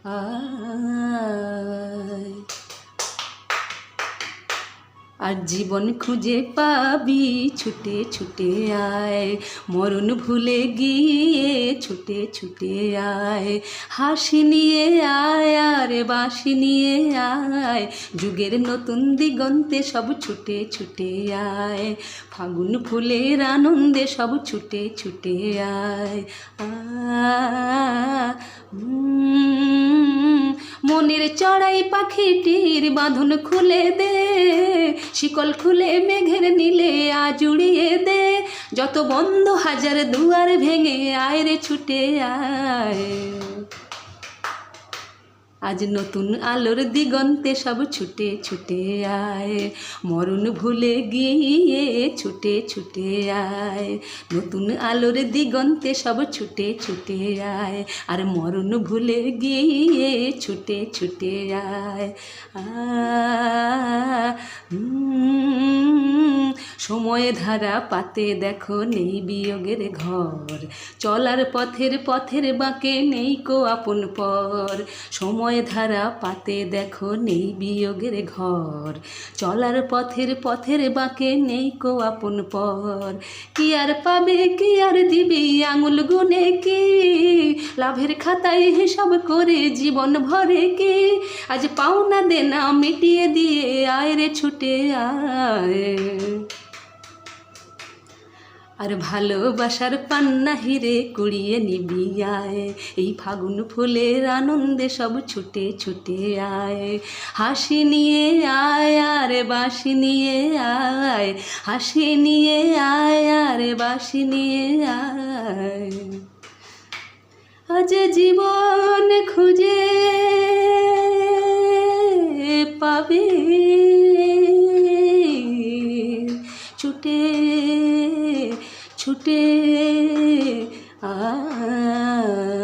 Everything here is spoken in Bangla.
আয়। আর জীবন খুঁজে পাবি ছুটে ছুটে আয়, মরণ ভুলে গিয়ে ছুটে ছুটে আয়। হাসি নিয়ে আয় আর বাঁশি নিয়ে আয়, যুগের নতুন দিগন্তে সব ছুটে ছুটে আয়। ফাগুন ফুলের আনন্দে সব ছুটে ছুটে আয়। মনের চড়াই পাখিটির বাঁধন খুলে দে, শিকল খুলে মেঘের নীলে আজ উড়িয়ে দে। যত বন্ধ হাজার দুয়ার ভেঙে আয় রে ছুটে আয়। আজ নতুন আলোর দিগন্তে সব ছুটে ছুটে আয়, মরণ ভুলে গিয়ে ছুটে ছুটে আয়। নতুন আলোর দিগন্তে সব ছুটে ছুটে আয়, আর মরণ ভুলে গিয়ে ছুটে ছুটে আয়। সময় ধারা পাতে দেখো নেই বিয়োগের ঘর, চলার পথের পথের বাঁকে নেই কো আপন পর। সময় ধারা পাতে দেখো নেই বিয়োগের ঘর, চলার পথের পথের বাঁকে নেই কো আপন পর। কি আর পাবে কি আর দিবি আঙুল গুনে কি, লাভের খাতায় হিসাব করে জীবন ভরে কি। আজ পাওনা দেনা মিটিয়ে দিয়ে আয় রে ছুটে আয়। আর ভালোবাসার পান্না হিরে কুড়িয়ে নিবি আয়, এই ফাগুন ফুলের আনন্দে সব ছুটে ছুটে আয়। হাসি নিয়ে আয় আর বাঁশি নিয়ে আয়, হাসি নিয়ে আয় আর বাঁশি নিয়ে আয়। আজ জীবন খুঁজে পাবি ছুটে ছুটে আয়।